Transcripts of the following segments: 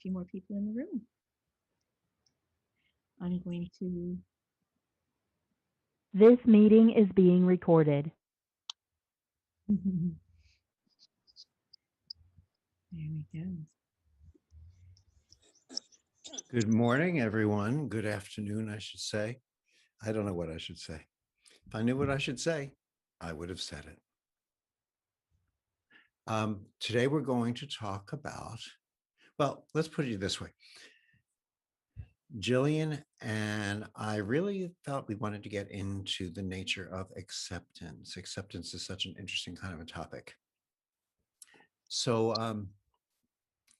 few more people in the room. I'm going to. This meeting is being recorded. There we go. Good morning, everyone. Good afternoon, I should say. I don't know what I should say. If I knew what I should say, I would have said it. Today we're going to talk about, well, let's put it this way. Jillian and I really felt we wanted to get into the nature of acceptance. Acceptance is such an interesting kind of a topic. So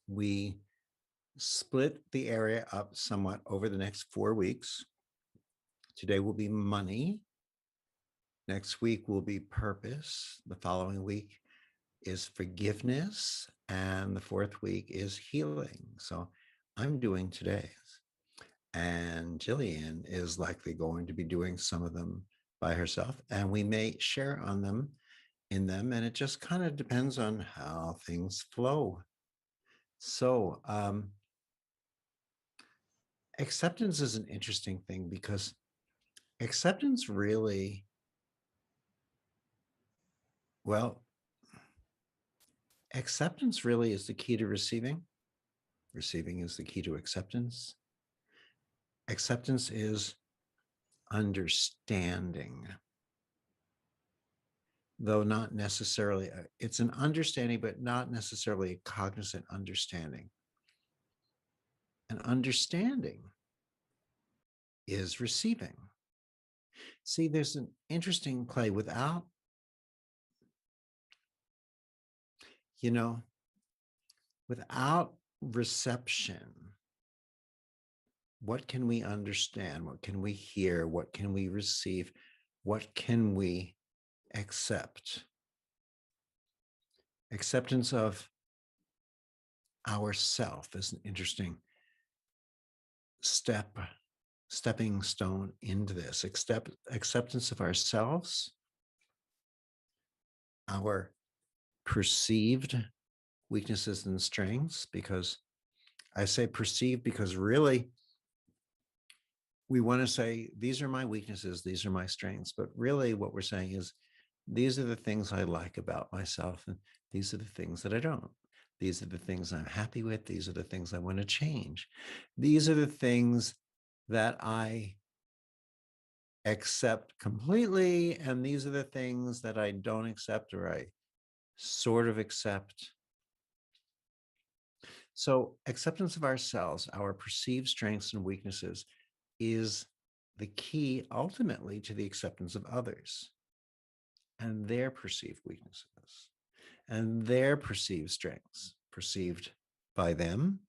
we split the area up somewhat over the next 4 weeks. Today will be money. Next week will be purpose. The following week is forgiveness. And the fourth week is healing. So I'm doing today's. And Jillian is likely going to be doing some of them by herself. And we may share on them in them. And it just kind of depends on how things flow. So acceptance is an interesting thing because acceptance really, well, acceptance really is the key to receiving. Receiving is the key to acceptance. Acceptance is understanding, though not necessarily, it's an understanding, but not necessarily a cognizant understanding. An understanding is receiving. See, there's an interesting play without, without reception. What can we understand? What can we hear? What can we receive? What can we accept? Acceptance of ourself is an interesting stepping stone into this. Acceptance of ourselves, our perceived weaknesses and strengths, because I say perceived because really we want to say, these are my weaknesses, these are my strengths. But really what we're saying is, these are the things I like about myself, and these are the things that I don't. These are the things I'm happy with. These are the things I want to change. These are the things that I accept completely, and these are the things that I don't accept or I sort of accept. So acceptance of ourselves, our perceived strengths and weaknesses, is the key ultimately to the acceptance of others and their perceived weaknesses and their perceived strengths, perceived by them,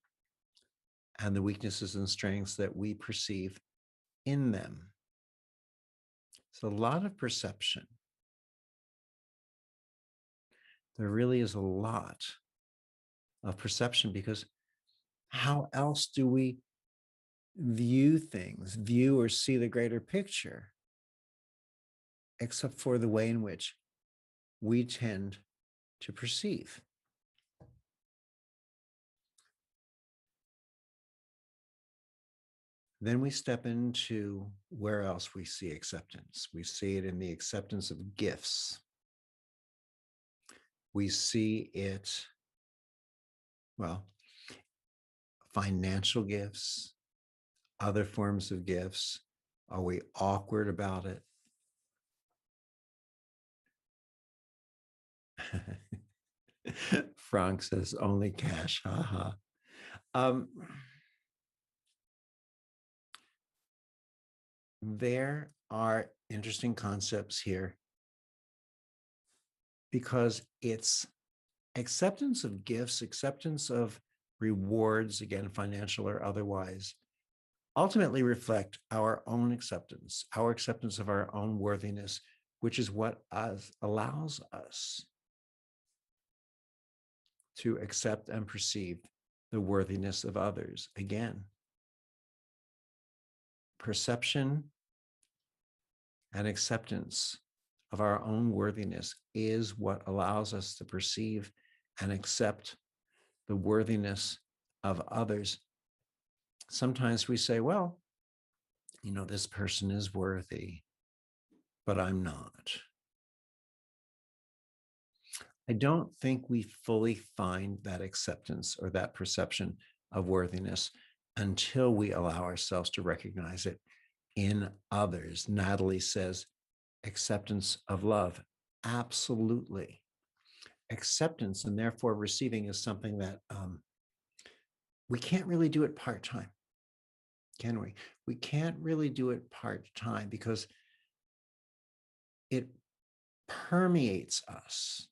and the weaknesses and strengths that we perceive in them. It's a lot of perception. There really is a lot of perception, because how else do we view things, view or see the greater picture, except for the way in which we tend to perceive? Then we step into where else we see acceptance. We see it in the acceptance of gifts. We see it, well, financial gifts, other forms of gifts. Are we awkward about it? Frank says only cash. Haha. There are interesting concepts here, because it's acceptance of gifts, acceptance of rewards, again, financial or otherwise, ultimately reflect our own acceptance of our own worthiness, which is what allows us to accept and perceive the worthiness of others. Again, perception and acceptance of our own worthiness is what allows us to perceive and accept the worthiness of others, sometimes we say, well, this person is worthy, but I'm not. I don't think we fully find that acceptance or that perception of worthiness until we allow ourselves to recognize it in others. Natalie says, acceptance of love. Absolutely. Acceptance and therefore receiving is something that we can't really do it part-time, can we? We can't really do it part-time because it permeates us.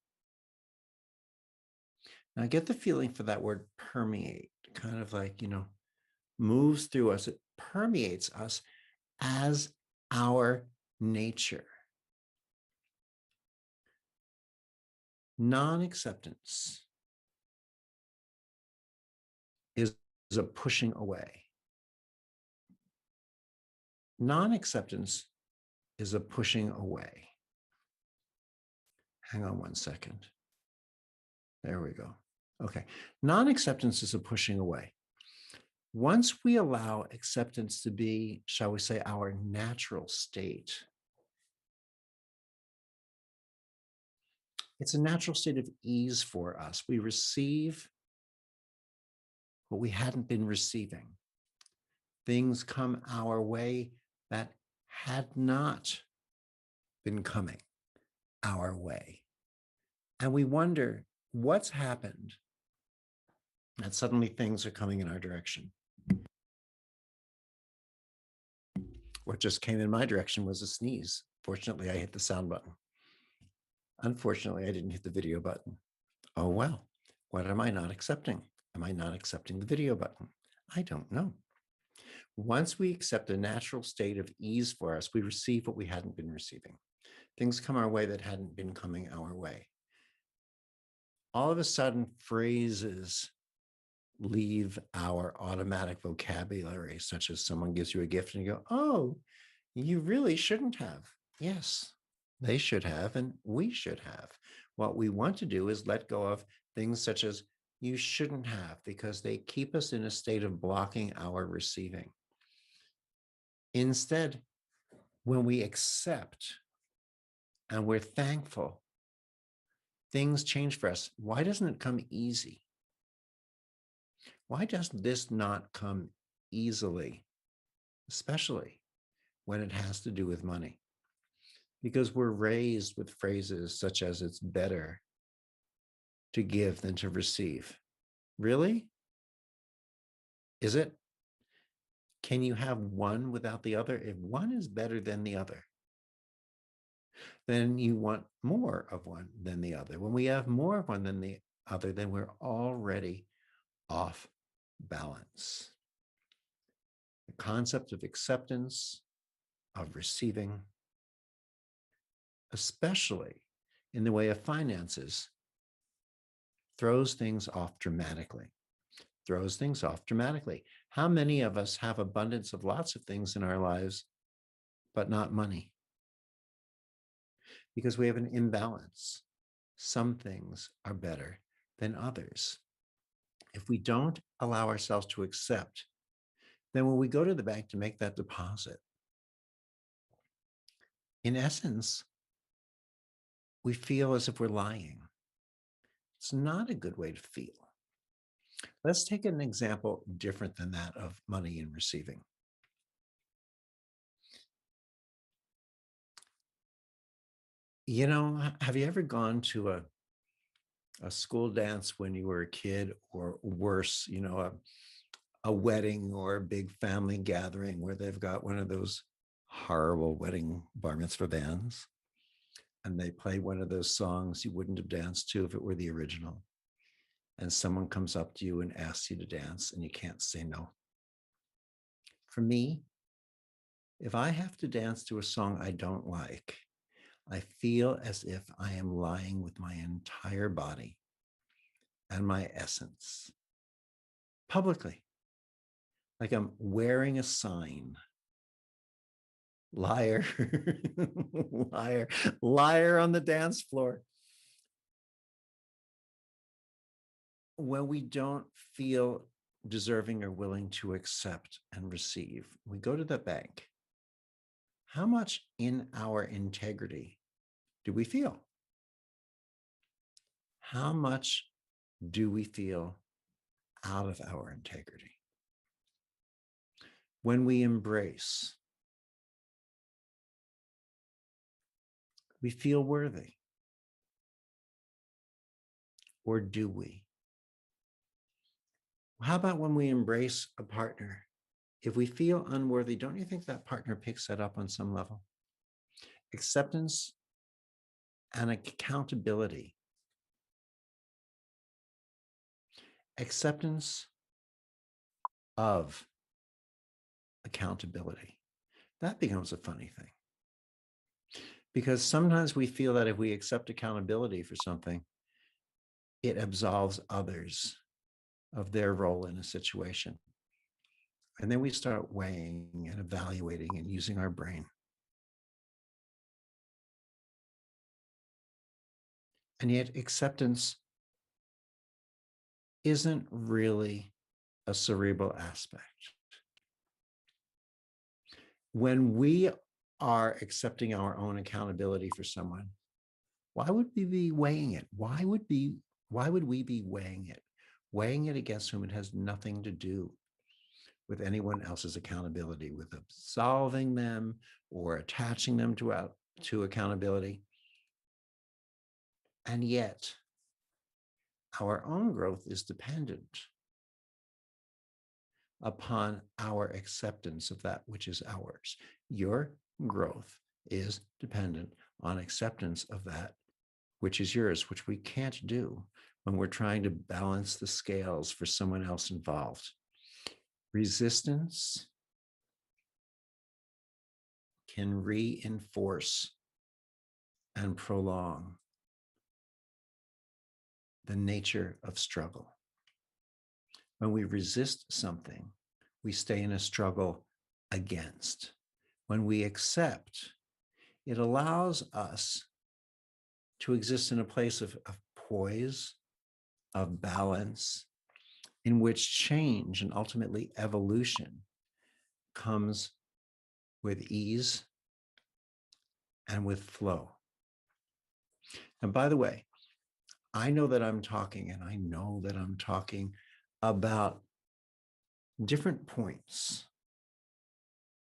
Now, I get the feeling for that word permeate, kind of like, moves through us. It permeates us as our nature. Non-acceptance is a pushing away. Non-acceptance is a pushing away. Hang on one second. There we go. Okay. Non-acceptance is a pushing away. Once we allow acceptance to be, shall we say, our natural state, it's a natural state of ease for us. We receive what we hadn't been receiving. Things come our way that had not been coming our way. And we wonder what's happened that suddenly things are coming in our direction. What just came in my direction was a sneeze. Fortunately, I hit the sound button. Unfortunately, I didn't hit the video button. Oh, well, what am I not accepting? Am I not accepting the video button? I don't know. Once we accept a natural state of ease for us, we receive what we hadn't been receiving. Things come our way that hadn't been coming our way. All of a sudden, phrases leave our automatic vocabulary, such as someone gives you a gift and you go, oh, you really shouldn't have. Yes, they should have, and we should have. What we want to do is let go of things such as you shouldn't have, because they keep us in a state of blocking our receiving. Instead, when we accept and we're thankful, things change for us. Why doesn't it come easy? Why does this not come easily, especially when it has to do with money? Because we're raised with phrases such as it's better to give than to receive. Really? Is it? Can you have one without the other? If one is better than the other, then you want more of one than the other. When we have more of one than the other, then we're already off balance. The concept of acceptance, of receiving, especially in the way of finances, throws things off dramatically. How many of us have abundance of lots of things in our lives, but not money? Because we have an imbalance. Some things are better than others. If we don't allow ourselves to accept, then when we go to the bank to make that deposit, in essence, we feel as if we're lying. It's not a good way to feel. Let's take an example different than that of money and receiving. Have you ever gone to a school dance when you were a kid, or worse, a wedding or a big family gathering where they've got one of those horrible wedding bar mitzvah bands, and they play one of those songs you wouldn't have danced to if it were the original, and someone comes up to you and asks you to dance and you can't say no? For me, if I have to dance to a song I don't like, I feel as if I am lying with my entire body and my essence publicly, like I'm wearing a sign. Liar, liar, liar on the dance floor. When we don't feel deserving or willing to accept and receive. We go to the bank. How much in our integrity do we feel? How much do we feel out of our integrity? When we embrace, we feel worthy. Or do we? How about when we embrace a partner? If we feel unworthy, don't you think that partner picks that up on some level? Acceptance and accountability. Acceptance of accountability. That becomes a funny thing. Because sometimes we feel that if we accept accountability for something, it absolves others of their role in a situation. And then we start weighing and evaluating and using our brain. And yet acceptance isn't really a cerebral aspect. When we are accepting our own accountability for someone, why would we be weighing it? Why would we be weighing it? Weighing it against whom it has nothing to do with anyone else's accountability, with absolving them or attaching them to accountability. And yet, our own growth is dependent upon our acceptance of that which is ours. Your growth is dependent on acceptance of that which is yours, which we can't do when we're trying to balance the scales for someone else involved. Resistance can reinforce and prolong the nature of struggle. When we resist something, we stay in a struggle against. When we accept, it allows us to exist in a place of poise, of balance, in which change and ultimately evolution comes with ease and with flow. And by the way, I know that I'm talking about different points,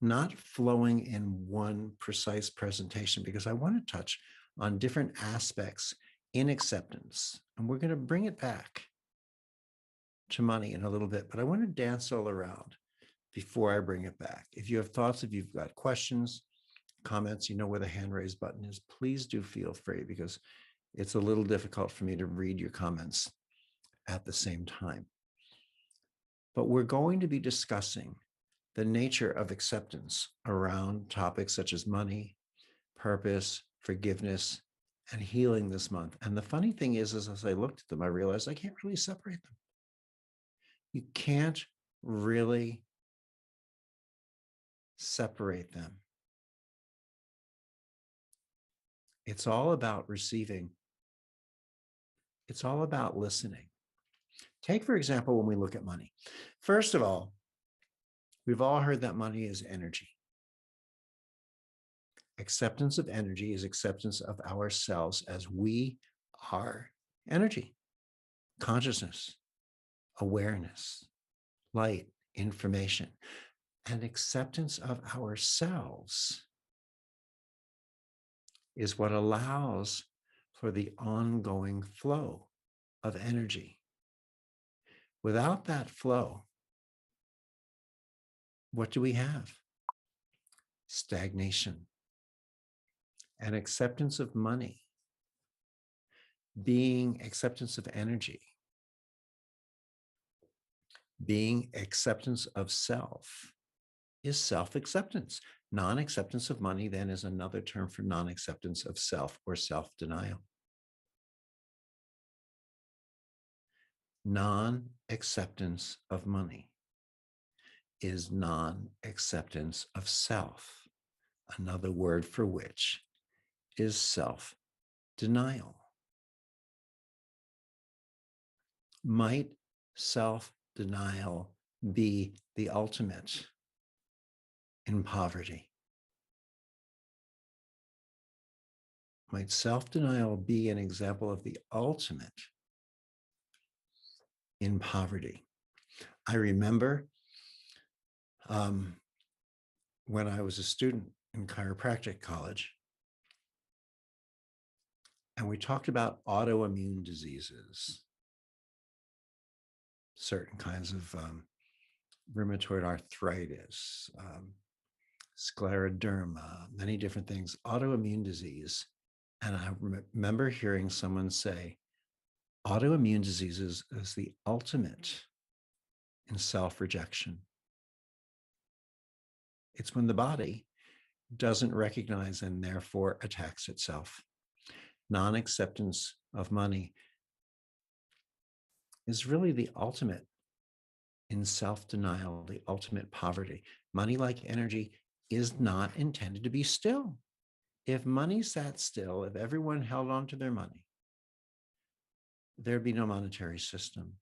not flowing in one precise presentation, because I want to touch on different aspects in acceptance. And we're going to bring it back to money in a little bit, but I want to dance all around before I bring it back. If you have thoughts, if you've got questions, comments, you know where the hand raise button is, please do feel free, because it's a little difficult for me to read your comments at the same time. But we're going to be discussing the nature of acceptance around topics such as money, purpose, forgiveness, and healing this month. And the funny thing is, as I looked at them, I realized I can't really separate them. You can't really separate them. It's all about receiving. It's all about listening. Take, for example, when we look at money. First of all, we've all heard that money is energy. Acceptance of energy is acceptance of ourselves as we are energy, consciousness, awareness, light, information, and acceptance of ourselves is what allows for the ongoing flow of energy. Without that flow, what do we have? Stagnation. And acceptance of money, being acceptance of energy, being acceptance of self, is self-acceptance. Non-acceptance of money then is another term for non-acceptance of self or self-denial. Non-acceptance of money is non-acceptance of self, another word for which is self-denial. Might self self-denial be the ultimate in poverty? Might self-denial be an example of the ultimate in poverty? I remember when I was a student in chiropractic college, and we talked about autoimmune diseases, certain kinds of rheumatoid arthritis, scleroderma, many different things, autoimmune disease. And I remember hearing someone say, autoimmune diseases is the ultimate in self-rejection. It's when the body doesn't recognize and therefore attacks itself. Non-acceptance of money is really the ultimate in self-denial, the ultimate poverty. Money, like energy, is not intended to be still. If money sat still, if everyone held on to their money, there'd be no monetary system.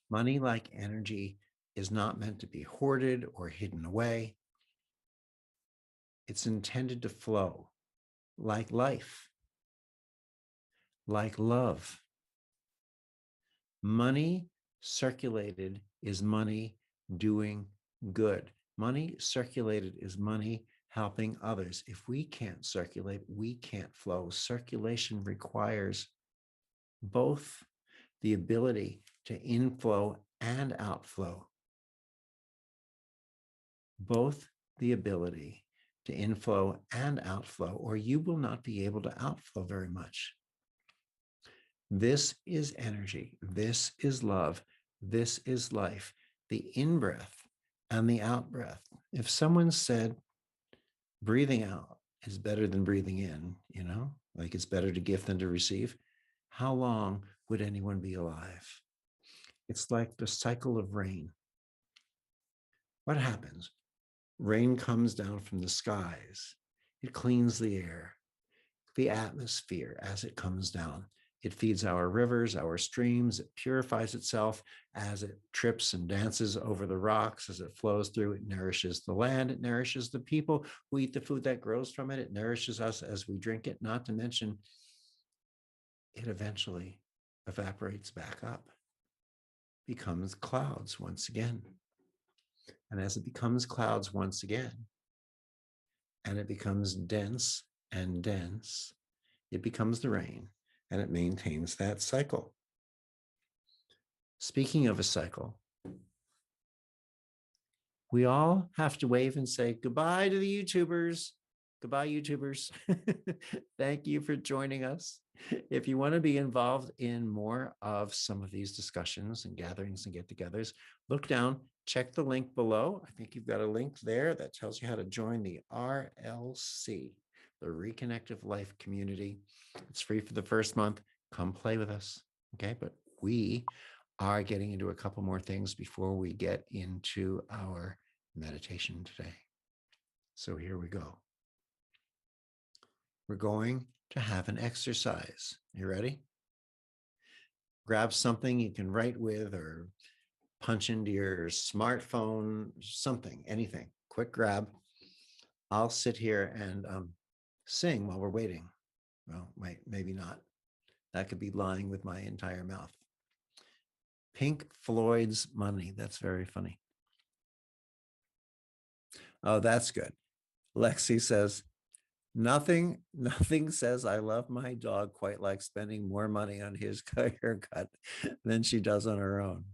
Money, like energy, is not meant to be hoarded or hidden away. It's intended to flow like life, like love. Money circulated is money doing good. Money circulated is money helping others. If we can't circulate, we can't flow. Circulation requires both the ability to inflow and outflow. Both the ability to inflow and outflow, or you will not be able to outflow very much. This is energy. This is love. This is life. The in-breath and the out-breath. If someone said breathing out is better than breathing in, like it's better to give than to receive, how long would anyone be alive? It's like the cycle of rain. What happens? Rain comes down from the skies. It cleans the air, the atmosphere as it comes down. It feeds our rivers, our streams. It purifies itself as it trips and dances over the rocks, as it flows through. It nourishes the land. It nourishes the people who eat the food that grows from it. It nourishes us as we drink it, not to mention it eventually evaporates back up, becomes clouds once again. And as it becomes clouds once again, and it becomes dense and dense, it becomes the rain, and it maintains that cycle. Speaking of a cycle, we all have to wave and say goodbye to the YouTubers. Goodbye, YouTubers. Thank you for joining us. If you want to be involved in more of some of these discussions and gatherings and get-togethers, look down, check the link below. I think you've got a link there that tells you how to join the RLC, the Reconnective Life Community. It's free for the first month. Come play with us, okay? But we are getting into a couple more things before we get into our meditation today. So here we go. We're going to have an exercise. You ready? Grab something you can write with or punch into your smartphone, something, anything. Quick grab. I'll sit here and sing while we're waiting. Well, wait, maybe not. That could be lying with my entire mouth. Pink Floyd's Money. That's very funny. Oh, that's good. Lexi says, nothing says I love my dog quite like spending more money on his haircut than she does on her own.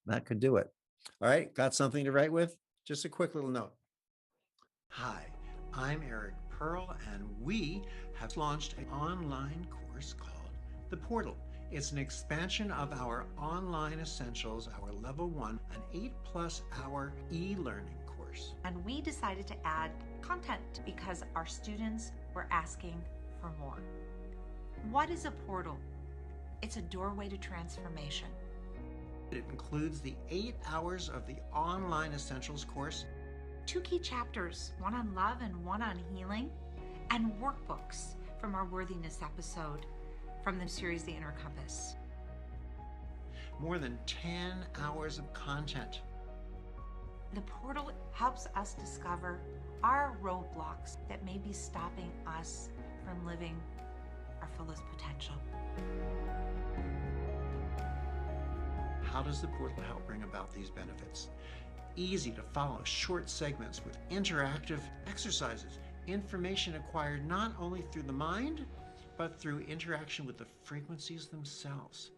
That could do it. All right, got something to write with? Just a quick little note. Hi, I'm Eric Pearl, and we have launched an online course called The Portal. It's an expansion of our online essentials, our level 1, an 8+ hour e-learning course. And we decided to add content because our students were asking for more. What is a portal? It's a doorway to transformation. It includes the 8 hours of the online essentials course, 2 key chapters, one on love and one on healing, and workbooks from our worthiness episode. from the series The Inner Compass. More than 10 hours of content. The portal helps us discover our roadblocks that may be stopping us from living our fullest potential. How does the portal help bring about these benefits? Easy to follow short segments with interactive exercises, information acquired not only through the mind, but through interaction with the frequencies themselves.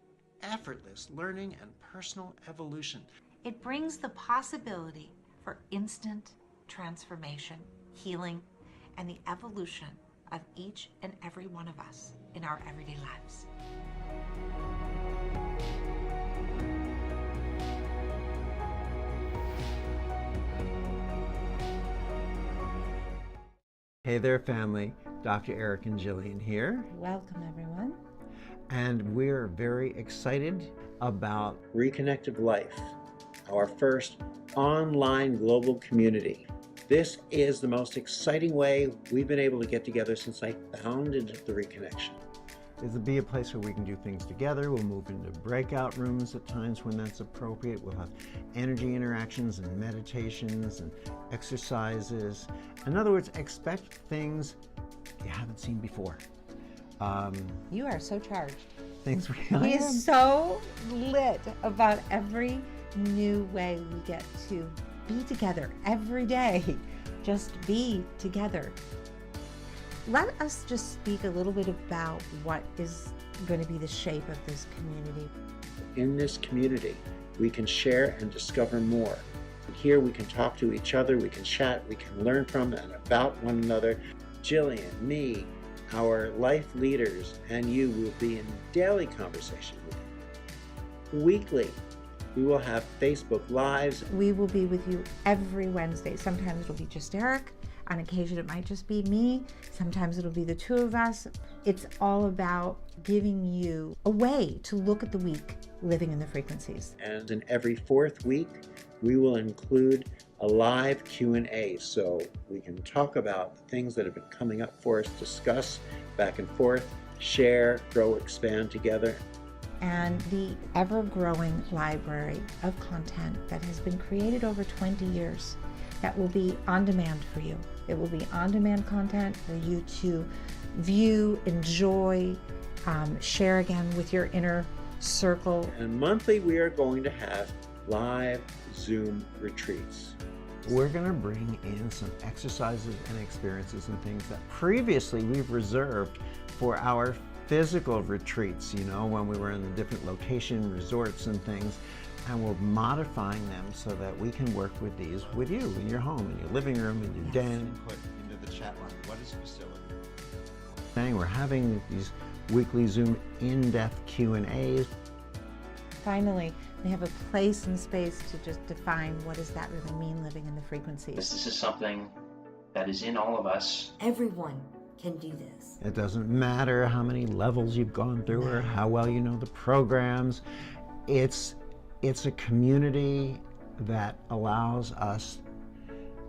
Effortless learning and personal evolution. It brings the possibility for instant transformation, healing, and the evolution of each and every one of us in our everyday lives. Hey there, family. Dr. Eric and Jillian here. Welcome, everyone. And we're very excited about Reconnective Life, our first online global community. This is the most exciting way we've been able to get together since I founded the Reconnection. It'll be a place where we can do things together. We'll move into breakout rooms at times when that's appropriate. We'll have energy interactions and meditations and exercises. In other words, expect things you haven't seen before. You are so charged. Things we He is so lit about every new way we get to be together every day. Just be together. Let us just speak a little bit about what is going to be the shape of this community. In this community, we can share and discover more. Here we can talk to each other, we can chat, we can learn from and about one another. Jillian, me, our life leaders, and you will be in daily conversation with you. Weekly, we will have Facebook Lives. We will be with you every Wednesday. Sometimes it'll be just Eric. On occasion, it might just be me. Sometimes it'll be the two of us. It's all about giving you a way to look at the week living in the frequencies. And in every fourth week, we will include a live Q&A so we can talk about the things that have been coming up for us, discuss back and forth, share, grow, expand together. And the ever-growing library of content that has been created over 20 years that will be on demand for you. It will be on-demand content for you to view, enjoy, share again with your inner circle. And monthly, we are going to have live Zoom retreats. We're going to bring in some exercises and experiences and things that previously we've reserved for our physical retreats, you know, when we were in the different location resorts and things. And we're modifying them so that we can work with these with you in your home, in your living room, in your den. Put into the chat line, what is facility? We're having these weekly Zoom in-depth Q&As. Finally, they have a place and space to just define what does that really mean living in the frequencies. This is something that is in all of us. Everyone can do this. It doesn't matter how many levels you've gone through or how well you know the programs. It's a community that allows us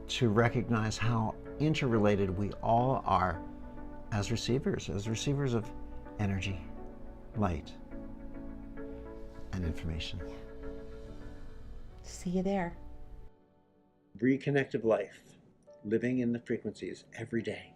to recognize how interrelated we all are as receivers of energy, light, and information. See you there. Reconnective Life, living in the frequencies every day.